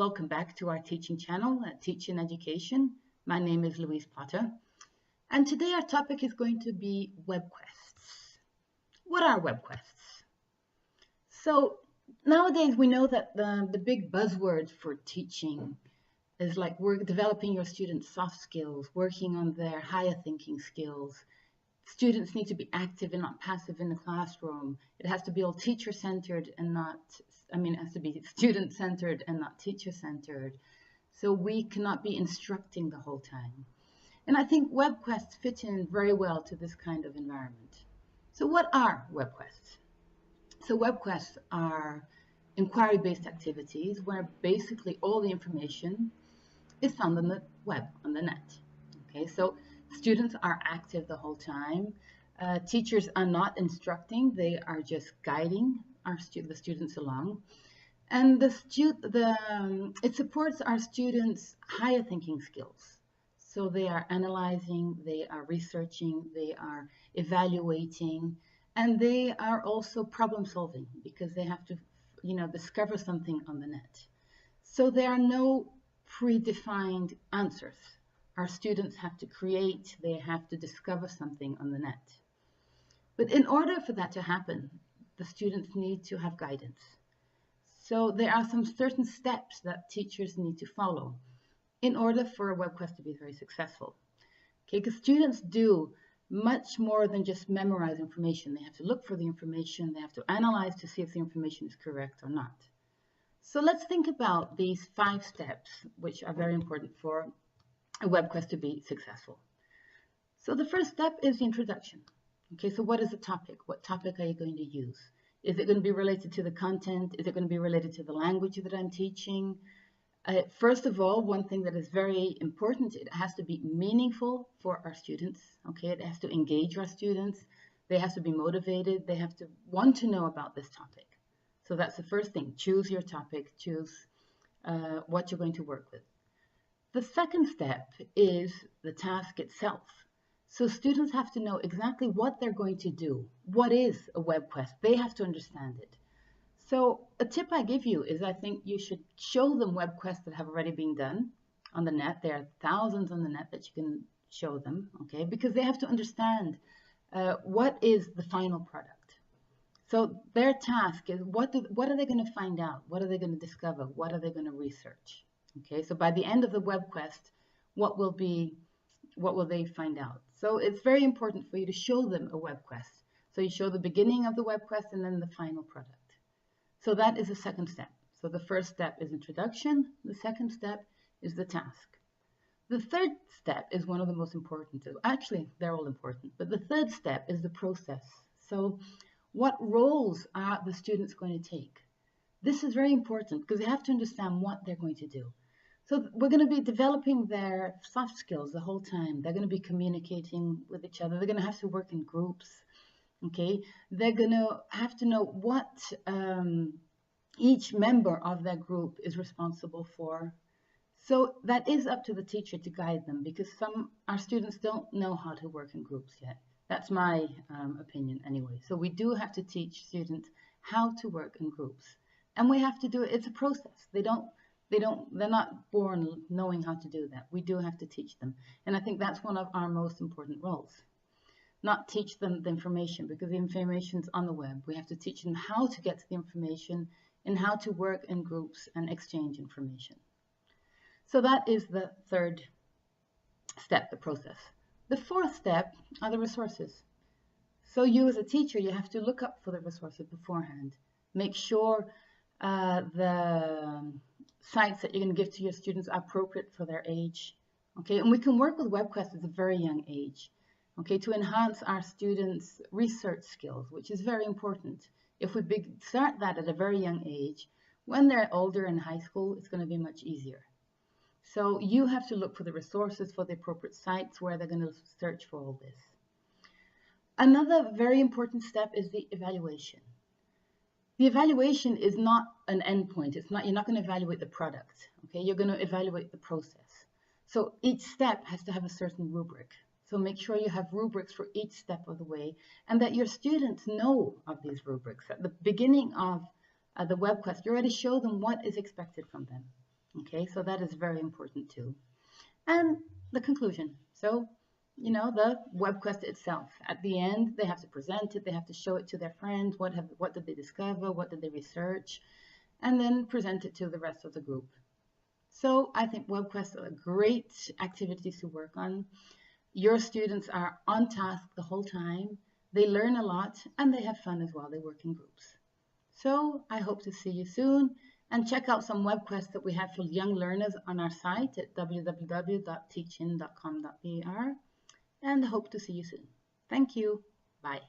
welcome back to our teaching channel at Teaching Education. My name is Louise Potter, and today our topic is going to be Webquests. What are Webquests? So nowadays we know that the big buzzword for teaching is like developing your students' soft skills, working on their higher thinking skills. Students need to be active and not passive in the classroom. It has to be all teacher-centered and not, it has to be student-centered and not teacher-centered. So we cannot be instructing the whole time. And I think Webquests fit in very well to this kind of environment. So what are Webquests? So Webquests are inquiry-based activities where basically all the information is found on the web, on the net. Okay, so students are active the whole time. Teachers are not instructing, they are just guiding the students along. And it supports our students' higher thinking skills. So they are analyzing, they are researching, they are evaluating, and they are also problem solving because they have to, discover something on the net. So there are no predefined answers. Our students have to create, they have to discover something on the net. But in order for that to happen, the students need to have guidance. So there are some certain steps that teachers need to follow in order for a Webquest to be very successful. Okay, because students do much more than just memorize information. They have to look for the information, they have to analyze to see if the information is correct or not. So let's think about these 5 steps, which are very important for a Webquest to be successful. So the first step is the introduction. Okay, so what is the topic? What topic are you going to use? Is it going to be related to the content? Is it going to be related to the language that I'm teaching? First of all, one thing that is very important, it has to be meaningful for our students. Okay, it has to engage our students. They have to be motivated. They have to want to know about this topic. So that's the first thing. Choose your topic. Choose what you're going to work with. The second step is the task itself. So students have to know exactly what they're going to do. What is a Webquest? They have to understand it. So a tip I give you is I think you should show them Webquests that have already been done on the net. There are thousands on the net that you can show them, okay? Because they have to understand what is the final product. So their task is what are they going to find out? What are they going to discover? What are they going to research? Okay, so by the end of the Webquest, what will they find out? So it's very important for you to show them a Webquest. So you show the beginning of the Webquest and then the final product. So that is the second step. So the first step is introduction. The second step is the task. The third step is one of the most important. Actually, they're all important, but the third step is the process. So what roles are the students going to take? This is very important because they have to understand what they're going to do. So we're going to be developing their soft skills the whole time. They're going to be communicating with each other. They're going to have to work in groups. Okay, they're going to have to know what each member of their group is responsible for. So that is up to the teacher to guide them because our students don't know how to work in groups yet. That's my opinion anyway. So we do have to teach students how to work in groups, and we have to do it. It's a process. They're not born knowing how to do that. We do have to teach them, and I think that's one of our most important roles. Not teach them the information because the information's on the web. We have to teach them how to get to the information and how to work in groups and exchange information. So that is the third step, the process. The fourth step are the resources. So you as a teacher, you have to look up for the resources beforehand. Make sure the sites that you're going to give to your students are appropriate for their age. Okay, and we can work with Webquests at a very young age. Okay, to enhance our students' research skills, which is very important. If we start that at a very young age, when they're older in high school, it's going to be much easier. So you have to look for the resources, for the appropriate sites where they're going to search for all this. Another very important step is the evaluation. The evaluation is not an endpoint. You're not going to evaluate the product. Okay, you're going to evaluate the process. So each step has to have a certain rubric. So make sure you have rubrics for each step of the way and that your students know of these rubrics. At the beginning of the Webquest, you already show them what is expected from them. Okay, so that is very important too. And the conclusion. So, the WebQuest itself. At the end, they have to present it, they have to show it to their friends, what did they discover, what did they research, and then present it to the rest of the group. So I think WebQuest are great activities to work on. Your students are on task the whole time. They learn a lot and they have fun as well. They work in groups. So I hope to see you soon, and check out some WebQuests that we have for young learners on our site at www.teachin.com.br, and hope to see you soon. Thank you. Bye.